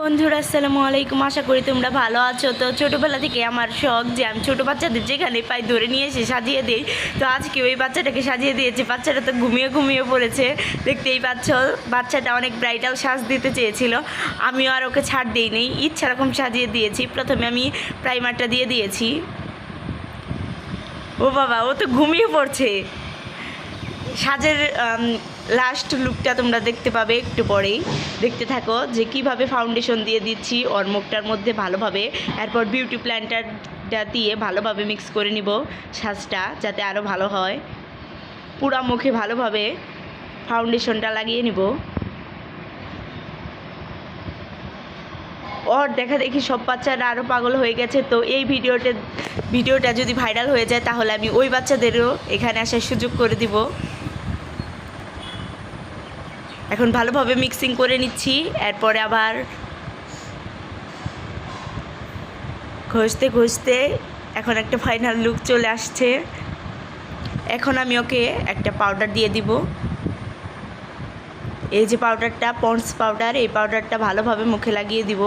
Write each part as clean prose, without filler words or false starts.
বন্ধুরা আসসালামু আলাইকুম। আশা করি তোমরা ভালো আছো। তো ছোটোবেলা থেকে আমার শখ যে আমি ছোটো বাচ্চাদের যেখানে পাই ধরে নিয়ে এসে সাজিয়ে দিই। তো আজকে ওই বাচ্চাটাকে সাজিয়ে দিয়েছে। বাচ্চাটা তো ঘুমিয়ে পড়েছে, দেখতেই পাচ্ছ। বাচ্চাটা অনেক ব্রাইটাল সাজ দিতে চেয়েছিল, আমিও আর ওকে ছাড় দিইনি, ইচ্ছা রকম সাজিয়ে দিয়েছি। প্রথমে আমি প্রাইমারটা দিয়ে দিয়েছি। ও বাবা, ও তো ঘুমিয়ে পড়ছে। সাজের লাস্ট লুকটা তোমরা দেখতে পাবে একটু পরেই, দেখতে থাকো যে কিভাবে ফাউন্ডেশন দিয়ে দিচ্ছি ওর মুখটার মধ্যে ভালোভাবে। এরপর বিউটি প্ল্যান্টারটা দিয়ে ভালোভাবে মিক্স করে নিব সাজটা, যাতে আরও ভালো হয়। পুরা মুখে ভালোভাবে ফাউন্ডেশনটা লাগিয়ে নিব। ওর দেখা দেখি সব বাচ্চারা আরও পাগল হয়ে গেছে। তো এই ভিডিওটা যদি ভাইরাল হয়ে যায় তাহলে আমি ওই বাচ্চাদেরও এখানে আসার সুযোগ করে দিব। এখন ভালোভাবে মিক্সিং করে নিচ্ছি। এরপরে আবার ঘষতে এখন একটা ফাইনাল লুক চলে আসছে। এখন আমি ওকে একটা পাউডার দিয়ে দিব। এই যে পাউডারটা, পন্ডস পাউডার, এই পাউডারটা ভালোভাবে মুখে লাগিয়ে দিব।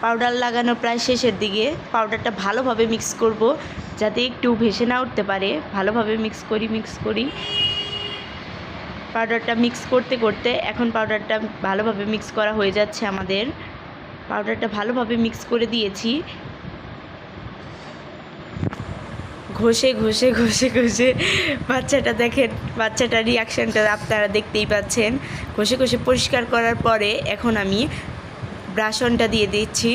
পাউডার লাগানো প্রায় শেষের দিকে। পাউডারটা ভালোভাবে মিক্স করব যাতে একটু ভেসে না উঠতে পারে। ভালোভাবে মিক্স করি। পাউডারটা মিক্স করতে এখন পাউডারটা ভালোভাবে মিক্স করা হয়ে যাচ্ছে আমাদের। পাউডারটা ভালোভাবে মিক্স করে দিয়েছি। ঘষে বাচ্চাটা দেখেন, বাচ্চাটার রিয়াকশানটা আপনারা দেখতেই পাচ্ছেন। ঘষে পরিষ্কার করার পরে এখন আমি ব্রাশনটা দিয়ে দিচ্ছি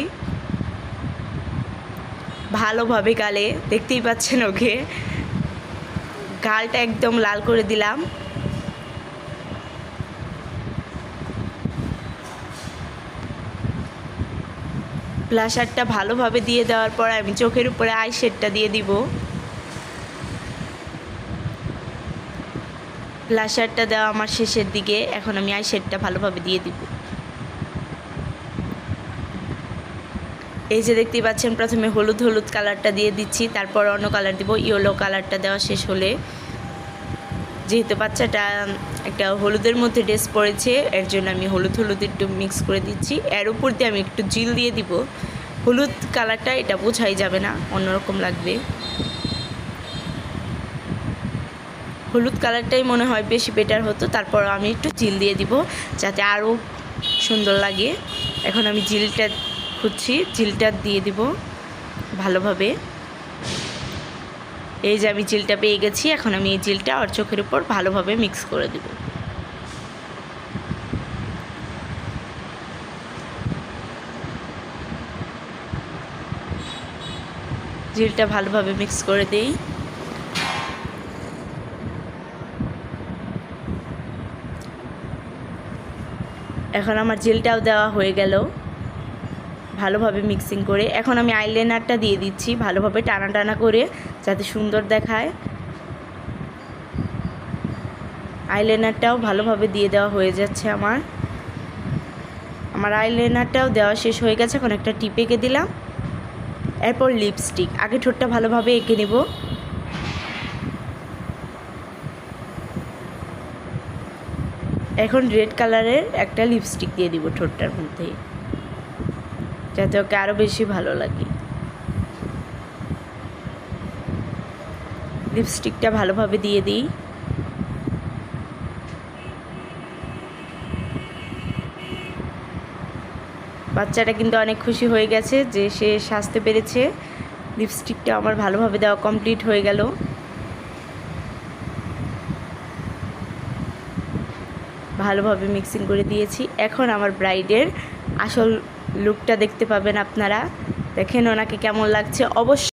ভালোভাবে গালে। দেখতেই পাচ্ছেন ওকে, গালটা একদম লাল করে দিলাম। ব্লাশারটা ভালোভাবে দিয়ে দেওয়ার পর আমি চোখের উপরে আইশ্যাডোটা দিয়ে দিব। ব্লাশারটা দেওয়া আমার শেষের দিকে। এখন আমি আইশ্যাডোটা ভালোভাবে দিয়ে দিব। এই যে দেখতেই পাচ্ছেন, প্রথমে হলুদ কালারটা দিয়ে দিচ্ছি, তারপর অন্য কালার দিব। ইয়েলো কালারটা দেওয়া শেষ হলে, যেহেতু বাচ্চাটা একটা হলুদের মধ্যে ড্রেস পরেছে, এর জন্য আমি হলুদ একটু মিক্স করে দিচ্ছি। এর উপর দিয়ে আমি একটু জিল দিয়ে দিব। হলুদ কালারটা এটা বোঝাই যাবে না, অন্যরকম লাগবে। হলুদ কালারটাই মনে হয় বেশি বেটার হতো। তারপর আমি একটু জিল দিয়ে দিব যাতে আরও সুন্দর লাগে। এখন আমি জিলটা খুঁজছি, জিলটা দিয়ে দিব ভালোভাবে। এই যে আমি জিলটা পেয়ে গেছি। এখন আমি এই জিলটা ওর চোখের উপর ভালোভাবে মিক্স করে দিব। জিলটা ভালোভাবে মিক্স করে দিই। এখন আমার জেলটাও দেওয়া হয়ে গেল ভালোভাবে মিক্সিং করে। এখন আমি আইলাইনারটা দিয়ে দিচ্ছি ভালোভাবে টানা করে, যাতে সুন্দর দেখায়। আইলাইনারটাও ভালোভাবে দিয়ে দেওয়া হয়ে যাচ্ছে আমার আইলাইনারটাও দেওয়া শেষ হয়ে গেছে। এখন একটা টিপ এঁকে দিলাম। এরপর লিপস্টিক, আগে ঠোঁটটা ভালোভাবে এঁকে নেব। এখন রেড কালারের একটা লিপস্টিক দিয়ে দিব ঠোঁটটার মধ্যে, যাতে ওকে আরও বেশি ভালো লাগে। লিপস্টিকটা ভালোভাবে দিয়ে দিই। বাচ্চাটা কিন্তু অনেক খুশি হয়ে গেছে যে সে সাজতে পেরেছে। লিপস্টিকটা আমার ভালোভাবে দেওয়া কমপ্লিট হয়ে গেল। ভালোভাবে মিক্সিং করে দিয়েছি। এখন আমার ব্রাইডের আসল লুকটা দেখতে পাবেন আপনারা। দেখেন ওনাকে কেমন লাগছে অবশ্যই।